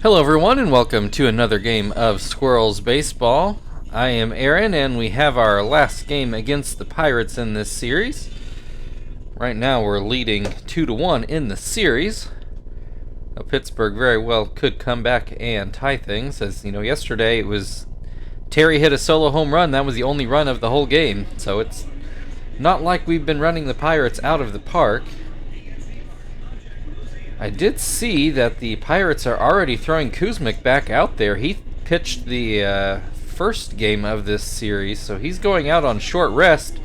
Hello everyone and welcome to another game of Squirrels Baseball. I am Aaron and we have our last game against the Pirates in this series. Right now we're leading 2-1 in the series. Now, Pittsburgh very well could come back and tie things, as you know, yesterday it was Terry hit a solo home run. That was the only run of the whole game, so it's not like we've been running the Pirates out of the park. I did see that the Pirates are already throwing Kuzmic back out there. He pitched the first game of this series, so he's going out on short rest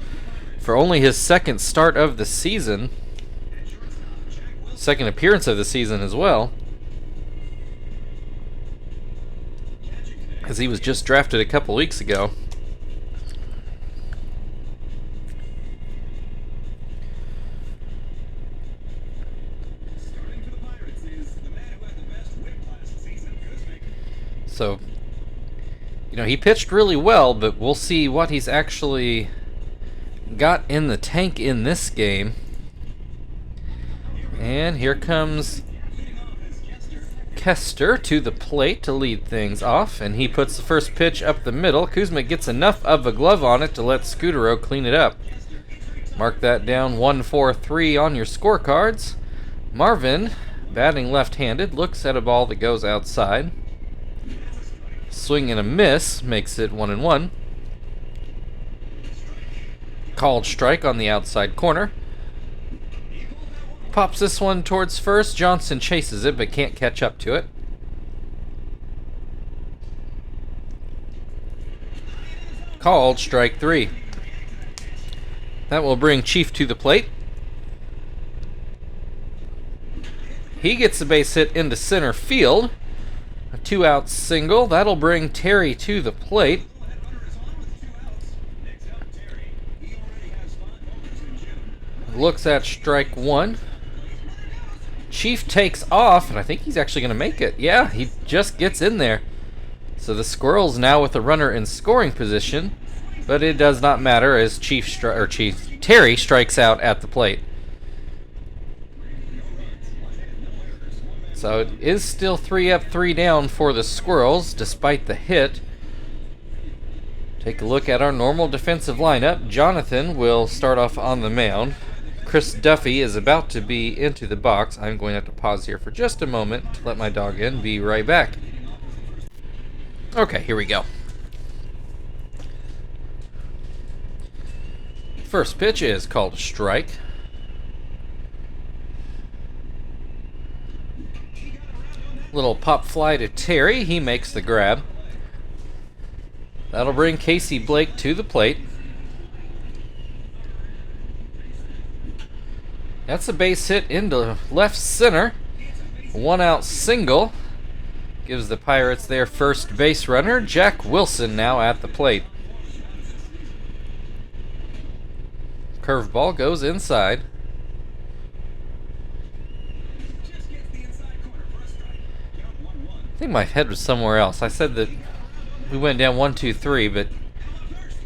for only his second start of the season. Second appearance of the season as well, as he was just drafted a couple weeks ago. So, you know, he pitched really well, but we'll see what he's actually got in the tank in this game. And here comes Kester to the plate to lead things off, and he puts the first pitch up the middle. Kuzmic gets enough of a glove on it to let Scutaro clean it up. Mark that down, 1-4-3 on your scorecards. Marvin, batting left-handed, looks at a ball that goes outside. Swing and a miss makes it 1-1. Called strike on the outside corner. Pops this one towards first. Johnson chases it but can't catch up to it. Called strike 3. That will bring Chief to the plate. He gets a base hit into center field. A 2-out single. That'll bring Terry to the plate. Looks at strike 1. Chief takes off, and I think he's actually going to make it. Yeah, he just gets in there. So the Squirrels now with a runner in scoring position, but it does not matter as Terry strikes out at the plate. So it is still 3 up, 3 down for the Squirrels, despite the hit. Take a look at our normal defensive lineup. Jonathan will start off on the mound. Chris Duffy is about to be into the box. I'm going to have to pause here for just a moment to let my dog in. Be right back. Okay, here we go. First pitch is called a strike. Little pop fly to Terry. He makes the grab. That'll bring Casey Blake to the plate. That's a base hit into left center. 1-out single. Gives the Pirates their first base runner. Jack Wilson now at the plate. Curveball goes inside. I think my head was somewhere else. I said that we went down 1-2-3, but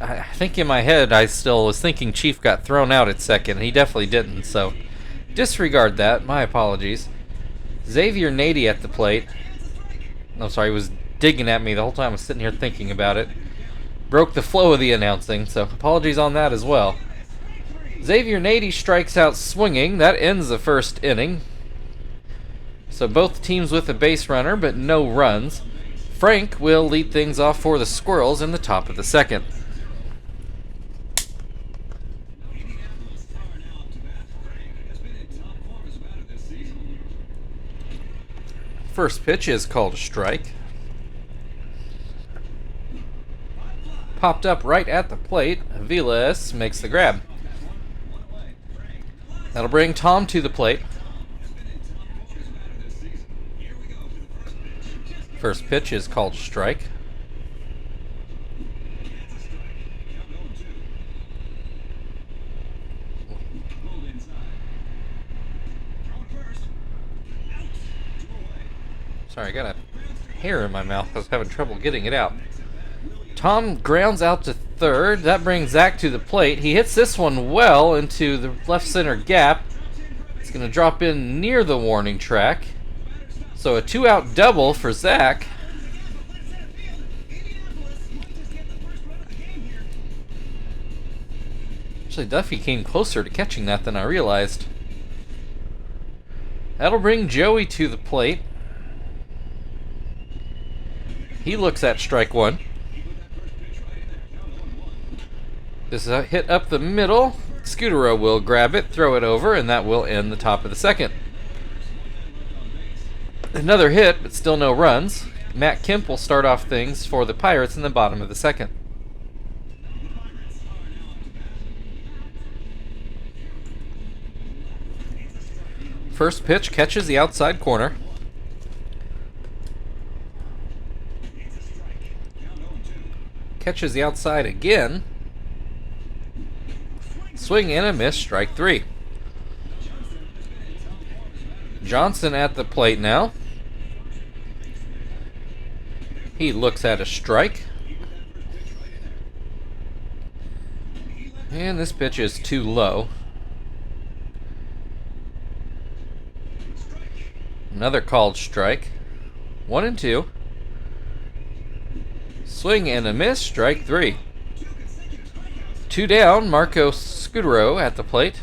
I think in my head I still was thinking Chief got thrown out at second. He definitely didn't, so disregard that. My apologies. Xavier Nady at the plate. No, sorry, he was digging at me the whole time I was sitting here thinking about it. Broke the flow of the announcing, so apologies on that as well. Xavier Nady strikes out swinging. That ends the first inning. So both teams with a base runner, but no runs. Frank will lead things off for the Squirrels in the top of the second. First pitch is called a strike. Popped up right at the plate. Vilas makes the grab. That'll bring Tom to the plate. First pitch is called a strike. Sorry, I got a hair in my mouth. I was having trouble getting it out. Tom grounds out to third. That brings Zach to the plate. He hits this one well into the left center gap. It's going to drop in near the warning track. So a 2-out double for Zach. Actually, Duffy came closer to catching that than I realized. That'll bring Joey to the plate. He looks at strike one. This is a hit up the middle. Scutero will grab it, throw it over, and that will end the top of the second. Another hit, but still no runs. Matt Kemp will start off things for the Pirates in the bottom of the second. First pitch catches the outside corner. Catches the outside again. Swing and a miss, strike three. Johnson at the plate now. He looks at a strike. And this pitch is too low. Another called strike. 1-2. Swing and a miss, strike three. Two down, Marco Scutero at the plate.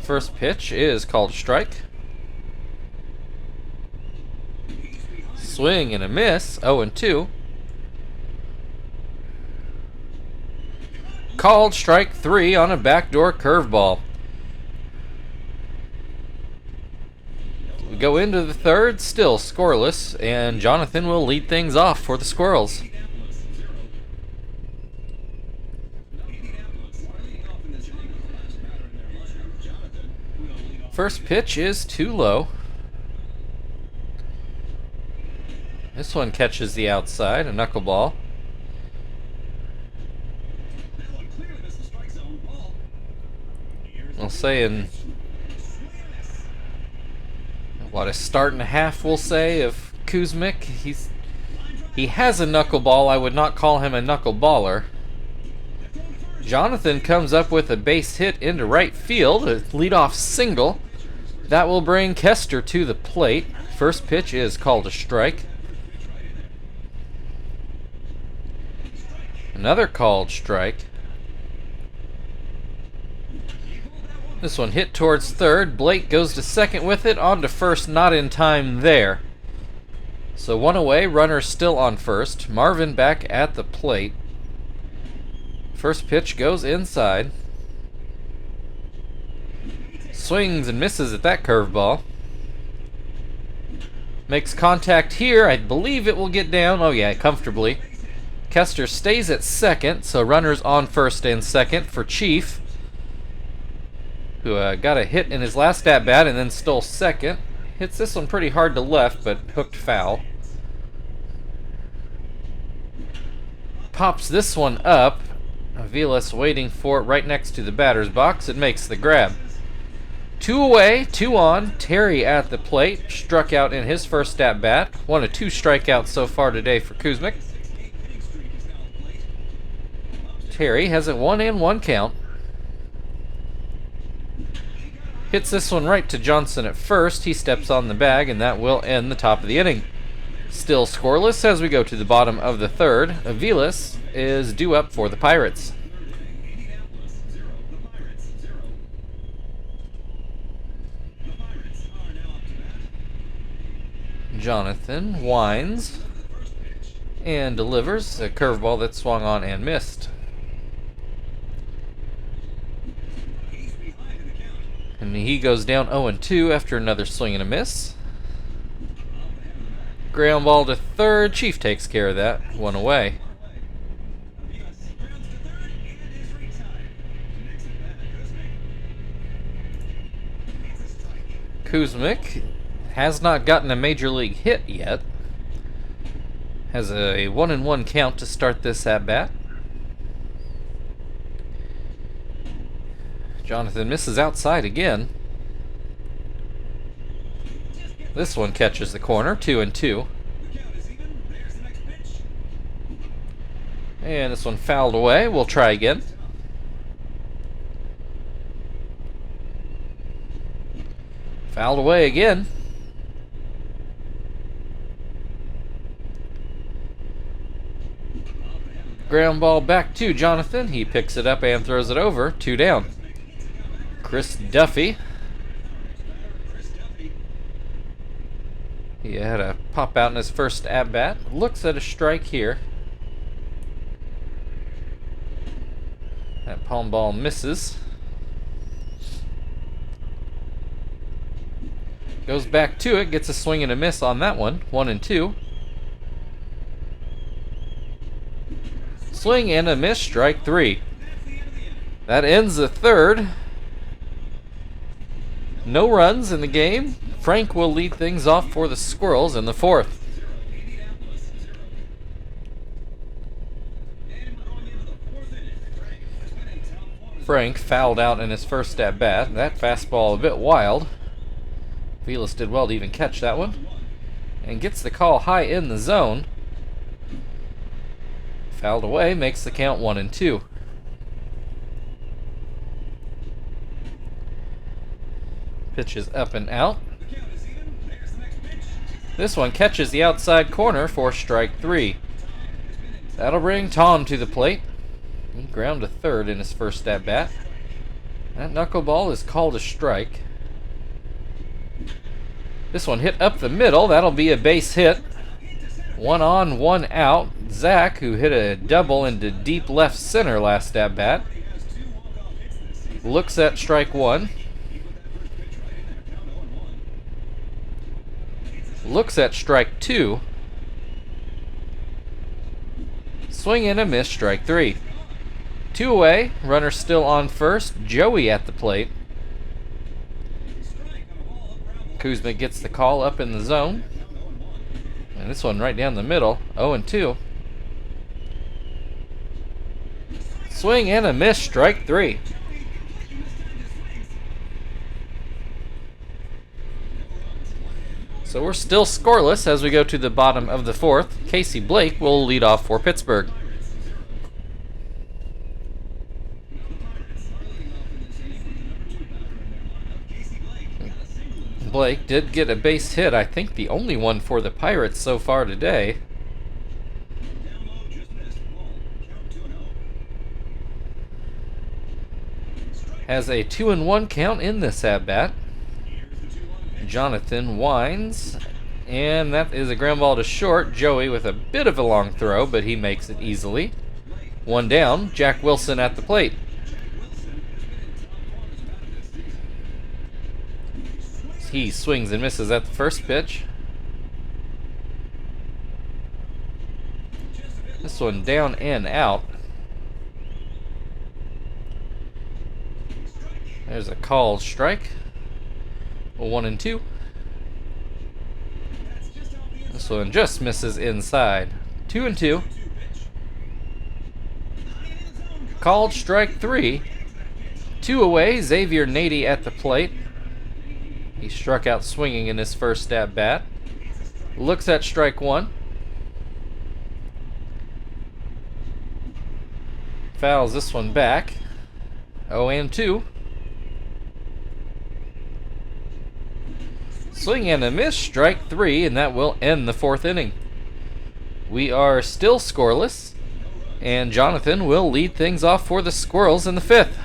First pitch is called a strike. Swing and a miss, 0-2. Called strike three on a backdoor curveball. We go into the third, still scoreless, and Jonathan will lead things off for the Squirrels. First pitch is too low. This one catches the outside, a knuckleball. I'll say in what, a start and a half, we'll say, of Kuzmic. He has a knuckleball. I would not call him a knuckleballer. Jonathan comes up with a base hit into right field, a leadoff single. That will bring Kester to the plate. First pitch is called a strike. Another called strike. This one hit towards third. Blake goes to second with it. On to first, not in time there. So one away, runner still on first. Marvin back at the plate. First pitch goes inside. Swings and misses at that curveball. Makes contact here. I believe it will get down. Oh yeah, comfortably. Kester stays at second, so runners on first and second for Chief, who got a hit in his last at-bat and then stole second. Hits this one pretty hard to left, but hooked foul. Pops this one up. Aviles waiting for it right next to the batter's box. It makes the grab. Two away, two on. Terry at the plate. Struck out in his first at-bat. One of two strikeouts so far today for Kuzmic. Terry has a 1-1 count. Hits this one right to Johnson at first. He steps on the bag, and that will end the top of the inning. Still scoreless as we go to the bottom of the third. Aviles is due up for the Pirates. Jonathan winds and delivers a curveball that swung on and missed. And he goes down 0-2 after another swing and a miss. Ground ball to third. Chief takes care of that. One away. Kuzmic has not gotten a major league hit yet. Has a 1-1 count to start this at-bat. Jonathan misses outside again. This one catches the corner, 2-2. And this one fouled away. We'll try again. Fouled away again. Ground ball back to Jonathan. He picks it up and throws it over. 2 down. Chris Duffy. He had a pop out in his first at-bat. Looks at a strike here. That palm ball misses. Goes back to it. Gets a swing and a miss on that one. 1-2. Swing and a miss. Strike 3. That ends the third. No runs in the game. Frank will lead things off for the Squirrels in the fourth. Frank fouled out in his first at-bat. That fastball a bit wild. Velas did well to even catch that one. And gets the call high in the zone. Fouled away, makes the count 1-2. Pitch is up and out. This one catches the outside corner for strike 3. That'll bring Tom to the plate. He ground to third in his first at-bat. That knuckleball is called a strike. This one hit up the middle. That'll be a base hit. 1 on, 1 out. Zach, who hit a double into deep left center last at-bat, looks at strike 1. Looks at strike 2. Swing and a miss, strike 3. 2 away, runner still on first. Joey at the plate. Kuzma gets the call up in the zone. And this one right down the middle, 0-2. Swing and a miss, strike 3. So we're still scoreless as we go to the bottom of the fourth. Casey Blake will lead off for Pittsburgh. Blake did get a base hit, I think the only one for the Pirates so far today. Has a 2-1 count in this at-bat. Jonathan winds, and that is a ground ball to short. Joey with a bit of a long throw, but he makes it easily. 1 down, Jack Wilson at the plate. He swings and misses at the first pitch. This one down and out. There's a called strike. 1-2. This one just misses inside. 2-2. Called strike 3. 2 away. Xavier Nady at the plate. He struck out swinging in his first at-bat. Looks at strike 1. Fouls this one back. 0-2. Swing and a miss, strike 3, and that will end the fourth inning. We are still scoreless, and Jonathan will lead things off for the Squirrels in the fifth.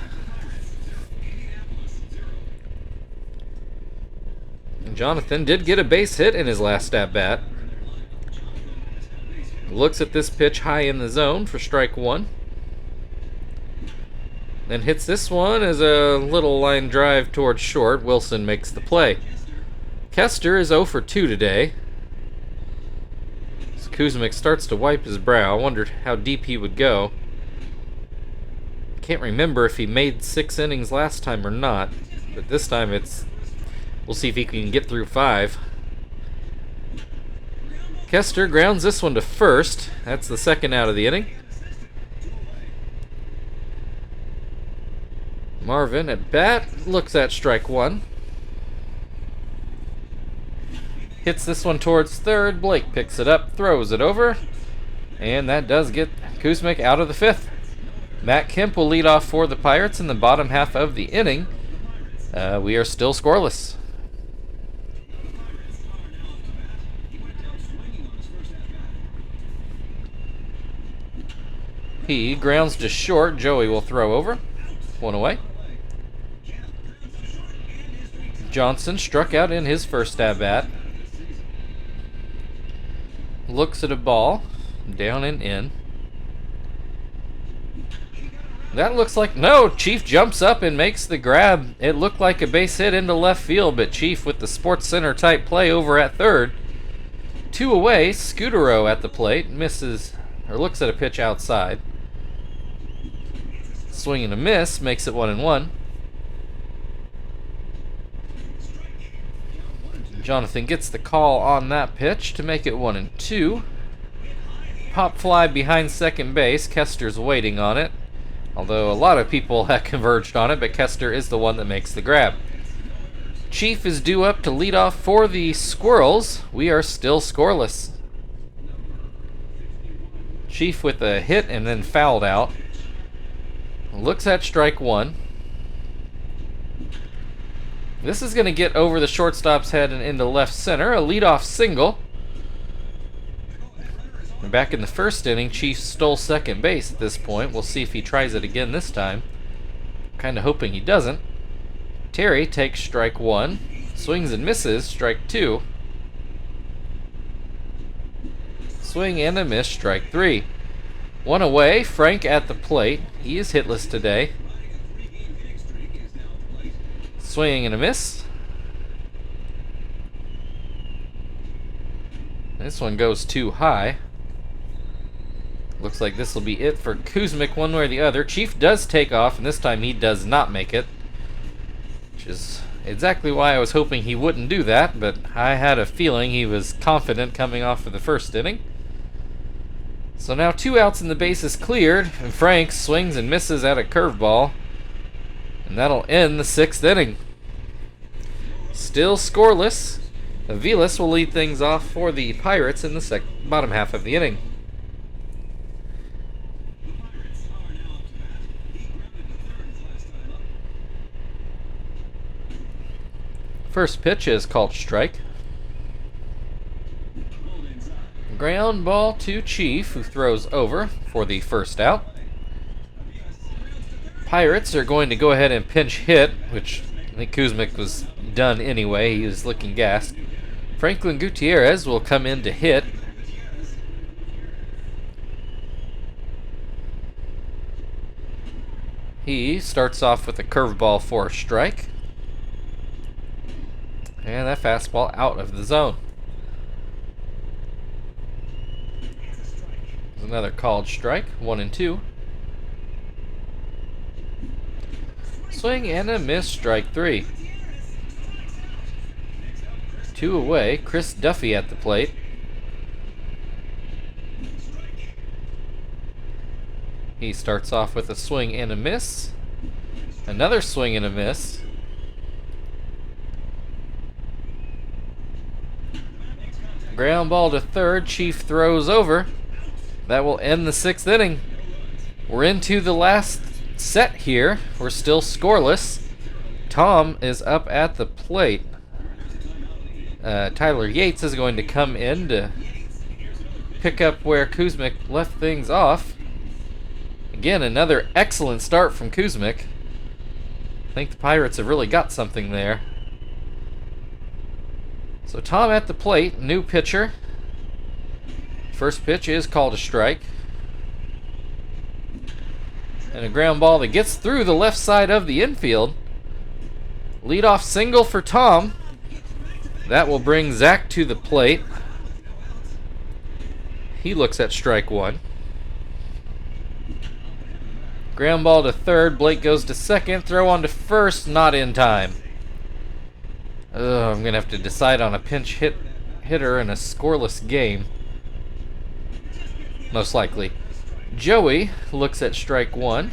And Jonathan did get a base hit in his last at-bat. Looks at this pitch high in the zone for strike 1. Then hits this one as a little line drive towards short. Wilson makes the play. Kester is 0 for 2 today. As Kuzmic starts to wipe his brow. I wondered how deep he would go. Can't remember if he made 6 innings last time or not, but this time we'll see if he can get through 5. Kester grounds this one to first. That's the second out of the inning. Marvin at bat, looks at strike 1. Hits this one towards third. Blake picks it up, throws it over, and that does get Kuzmic out of the fifth. Matt Kemp will lead off for the Pirates in the bottom half of the inning. We are still scoreless. He grounds to short. Joey will throw over. 1 away. Johnson struck out in his first at-bat. Looks at a ball. Down and in. That looks like... No! Chief jumps up and makes the grab. It looked like a base hit into left field, but Chief with the Sports Center type play over at third. 2 away. Scutero at the plate. Misses, or looks at a pitch outside. Swing and a miss. Makes it 1-1. Jonathan gets the call on that pitch to make it 1-2. Pop fly behind second base. Kester's waiting on it. Although a lot of people have converged on it, but Kester is the one that makes the grab. Chief is due up to lead off for the Squirrels. We are still scoreless. Chief with a hit and then fouled out. Looks at strike 1. This is going to get over the shortstop's head and into left center. A leadoff single. And back in the first inning, Chief stole second base at this point. We'll see if he tries it again this time. Kind of hoping he doesn't. Terry takes strike 1. Swings and misses, strike 2. Swing and a miss, strike 3. 1 away, Frank at the plate. He is hitless today. Swing and a miss. This one goes too high. Looks like this will be it for Kuzmic one way or the other. Chief does take off, and this time he does not make it. Which is exactly why I was hoping he wouldn't do that, but I had a feeling he was confident coming off of the first inning. So now 2 outs and the base is cleared, and Frank swings and misses at a curveball. And that'll end the 6th inning. Still scoreless. Aviles will lead things off for the Pirates in the bottom half of the inning. First pitch is called strike. Ground ball to Chief, who throws over for the first out. Pirates are going to go ahead and pinch hit, which I think Kuzmic was done anyway. He was looking gassed. Franklin Gutierrez will come in to hit. He starts off with a curveball for a strike. And that fastball out of the zone. There's another called strike, 1-2. Swing and a miss, strike 3. 2 away, Chris Duffy at the plate. He starts off with a swing and a miss. Another swing and a miss. Ground ball to third. Chief throws over. That will end the 6th inning. We're into the last set here. We're still scoreless. Tom is up at the plate. Tyler Yates is going to come in to pick up where Kuzmic left things off. Again, another excellent start from Kuzmic. I think the Pirates have really got something there. So Tom at the plate, new pitcher. First pitch is called a strike. And a ground ball that gets through the left side of the infield. Leadoff single for Tom. That will bring Zach to the plate. He looks at strike 1. Ground ball to third. Blake goes to second. Throw on to first. Not in time. I'm going to have to decide on a pinch hitter in a scoreless game. Most likely. Joey looks at strike 1.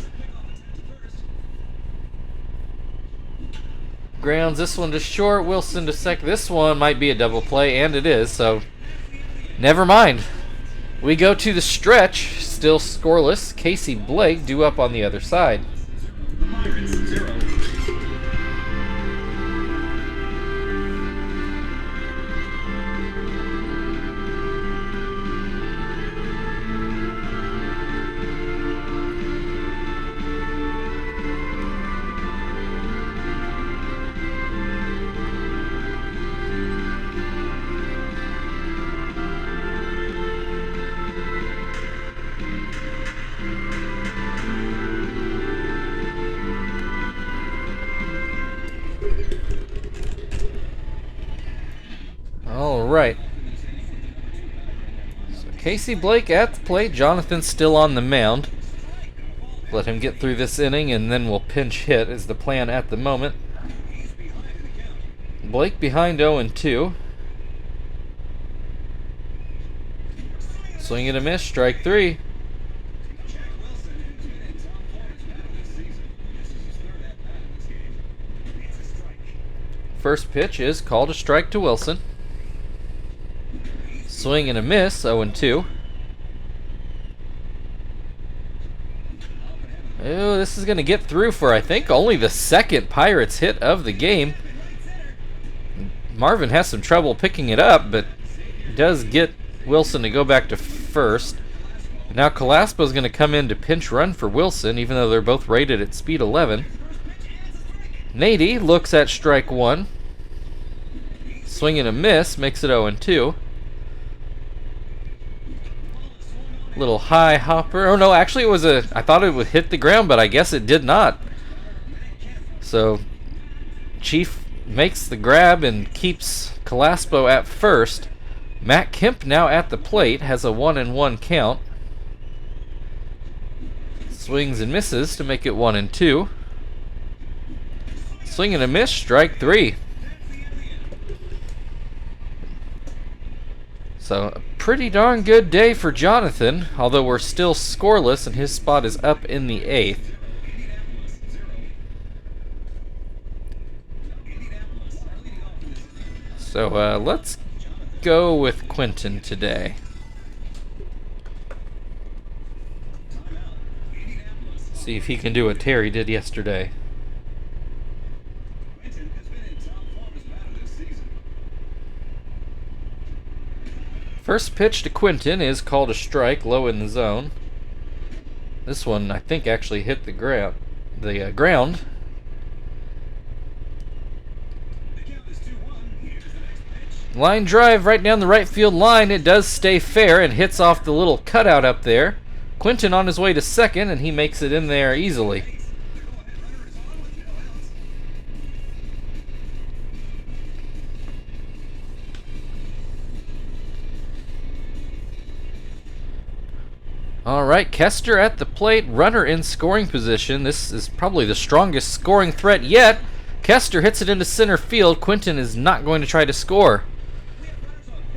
Grounds this one to short. Wilson to second. This one might be a double play, and it is, so never mind. We go to the stretch. Still scoreless. Casey Blake due up on the other side. All right. So Casey Blake at the plate. Jonathan's still on the mound. Let him get through this inning, and then we'll pinch hit is the plan at the moment. Blake behind 0-2. Swing and a miss, strike 3. First pitch is called a strike to Wilson. Swing and a miss, 0-2. Oh, this is going to get through for, I think, only the second Pirates hit of the game. Marvin has some trouble picking it up, but does get Wilson to go back to first. Now Calaspo's going to come in to pinch run for Wilson, even though they're both rated at speed 11. Nady looks at strike 1. Swing and a miss, makes it 0-2. Little high hopper. Oh no, actually it was I thought it would hit the ground, but I guess it did not. So Chief makes the grab and keeps Calaspo at first. Matt Kemp now at the plate, has a 1-1 count. Swings and misses to make it 1-2. Swing and a miss, strike 3. So a pretty darn good day for Jonathan, although we're still scoreless and his spot is up in the 8th. So let's go with Quentin today. See if he can do what Terry did yesterday. First pitch to Quentin is called a strike, low in the zone. This one, I think, actually hit the ground. Line drive right down the right field line. It does stay fair and hits off the little cutout up there. Quentin on his way to second, and he makes it in there easily. Alright, Kester at the plate, runner in scoring position. This is probably the strongest scoring threat yet. Kester hits it into center field. Quentin is not going to try to score.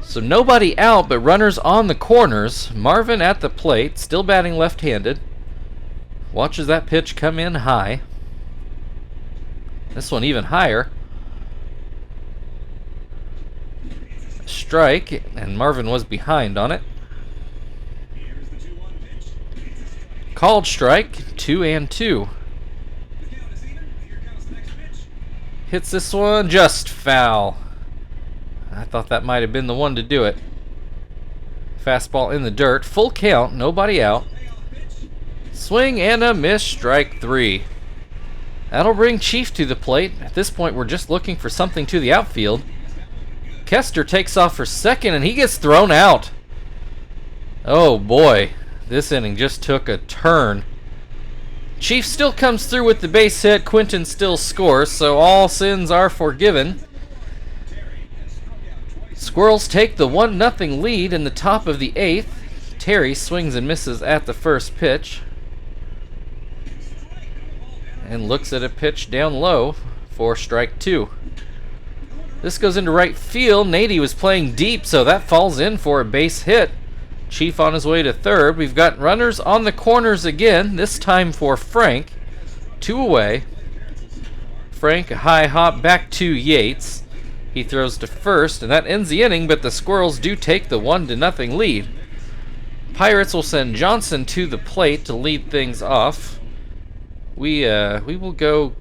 So nobody out, but runners on the corners. Marvin at the plate, still batting left-handed. Watches that pitch come in high. This one even higher. Strike, and Marvin was behind on it. Called strike, 2-2. Hits this one just foul. I thought that might have been the one to do it. Fastball in the dirt, full count, nobody out. Swing and a miss, strike 3. That'll bring Chief to the plate. At this point, we're just looking for something to the outfield. Kester takes off for second, and he gets thrown out. Oh boy. This inning just took a turn. Chief still comes through with the base hit. Quentin still scores, so all sins are forgiven. Squirrels take the 1-0 lead in the top of the 8th. Terry swings and misses at the first pitch. And looks at a pitch down low for strike 2. This goes into right field. Nady was playing deep, so that falls in for a base hit. Chief on his way to third. We've got runners on the corners again, this time for Frank. 2 away. Frank, a high hop back to Yates. He throws to first, and that ends the inning, but the Squirrels do take the 1-0 lead. Pirates will send Johnson to the plate to lead things off. We will go...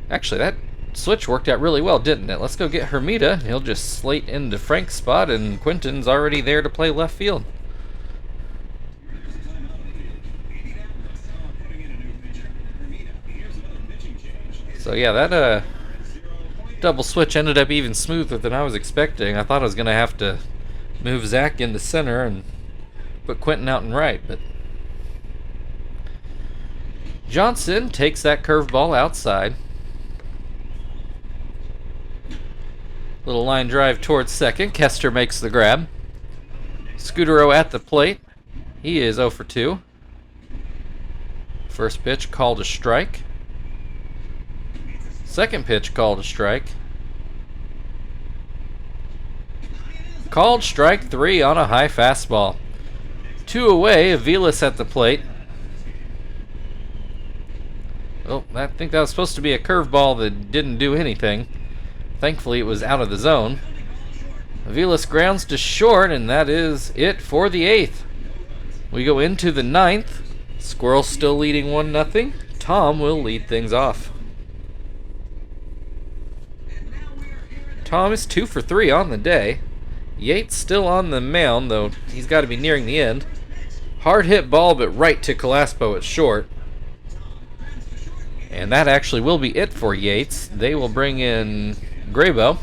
Actually, that switch worked out really well, didn't it? Let's go get Hermida. He'll just slate into Frank's spot, and Quentin's already there to play left field. So yeah, that double switch ended up even smoother than I was expecting. I thought I was going to have to move Zach into center and put Quentin out in right, but Johnson takes that curveball outside. Little line drive towards second. Kester makes the grab. Scutero at the plate. He is 0 for 2. First pitch called a strike. Second pitch called a strike. Called strike 3 on a high fastball. 2 away, Aviles at the plate. Oh, I think that was supposed to be a curveball that didn't do anything. Thankfully, it was out of the zone. Aviles grounds to short, and that is it for the 8th. We go into the 9th. Squirrels still leading 1-0. Tom will lead things off. Tom is 2 for 3 on the day. Yates still on the mound, though he's got to be nearing the end. Hard hit ball, but right to Calaspo at short. And that actually will be it for Yates. They will bring in Graybo.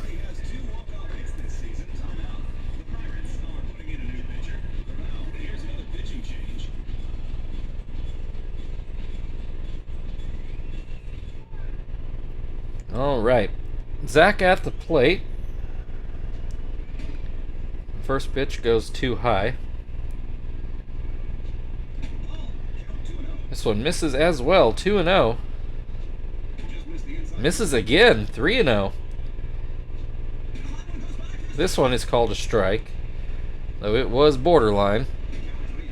All right, Zach at the plate. First pitch goes too high. This one misses as well, 2-0. Misses again, 3-0. This one is called a strike, though it was borderline.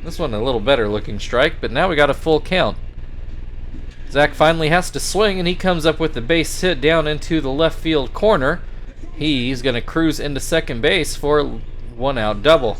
This one a little better looking strike, but now we got a full count. Zach finally has to swing, and he comes up with the base hit down into the left field corner. He's going to cruise into second base for a 1-out double.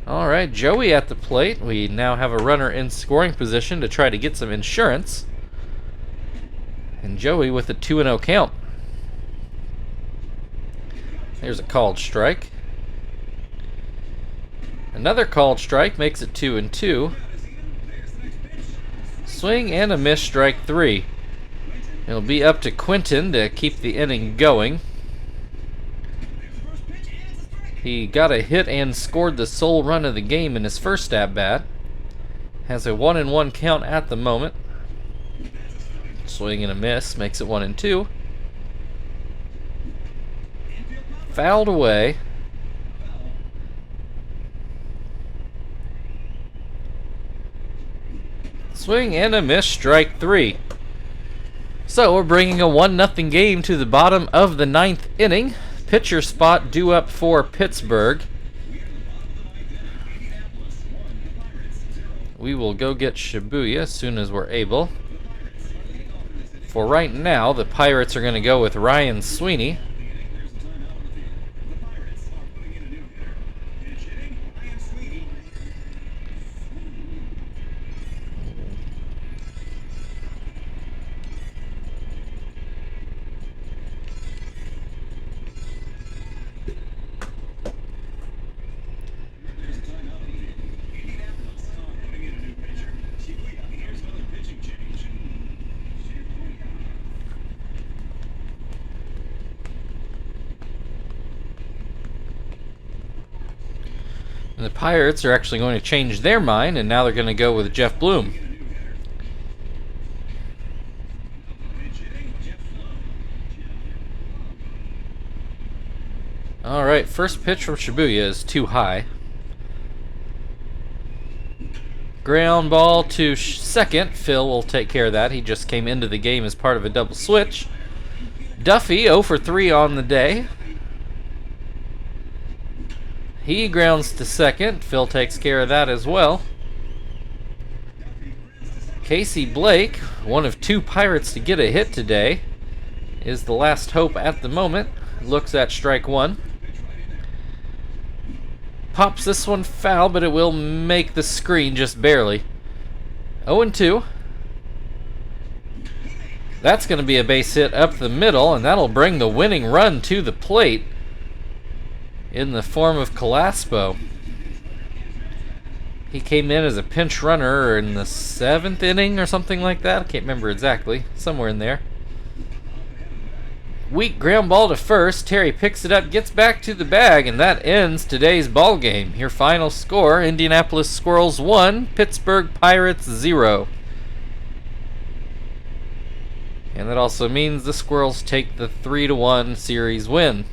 All right, Joey at the plate. We now have a runner in scoring position to try to get some insurance. And Joey with a 2-0 count. There's a called strike. Another called strike makes it 2-2. Swing and a miss, strike 3. It'll be up to Quentin to keep the inning going. He got a hit and scored the sole run of the game in his first at-bat. Has a 1-1 count at the moment. Swing and a miss makes it 1-2. Fouled away. Swing and a miss, strike 3. So we're bringing a 1-0 game to the bottom of the 9th inning. Pitcher spot due up for Pittsburgh. We will go get Shibuya as soon as we're able. For right now, the Pirates are going to go with Ryan Sweeney. And the Pirates are actually going to change their mind, and now they're going to go with Jeff Bloom. All right, first pitch from Shibuya is too high. Ground ball to second. Phil will take care of that. He just came into the game as part of a double switch. Duffy 0 for 3 on the day. He grounds to second. Phil takes care of that as well. Casey Blake, one of 2 Pirates to get a hit today, is the last hope at the moment. Looks at strike 1. Pops this one foul, but it will make the screen just barely. 0-2. That's going to be a base hit up the middle, and that'll bring the winning run to the plate in the form of Calaspo. He came in as a pinch runner in the 7th inning or something like that. I can't remember exactly. Somewhere in there. Weak ground ball to first. Terry picks it up, gets back to the bag, and that ends today's ball game. Your final score, Indianapolis Squirrels 1, Pittsburgh Pirates 0. And that also means the Squirrels take the 3-1 series win.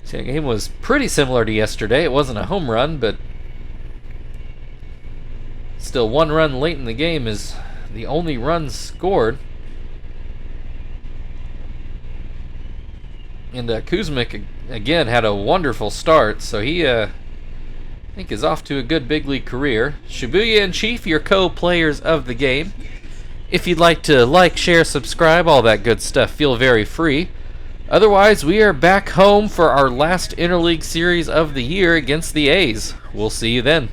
So the game was pretty similar to yesterday. It wasn't a home run, but still 1 run late in the game is the only run scored. And Kuzmic again had a wonderful start, so he I think is off to a good big league career. Shibuya and Chief, your co-players of the game. If you'd like to like, share, subscribe, all that good stuff, feel very free. Otherwise, we are back home for our last interleague series of the year against the A's. We'll see you then.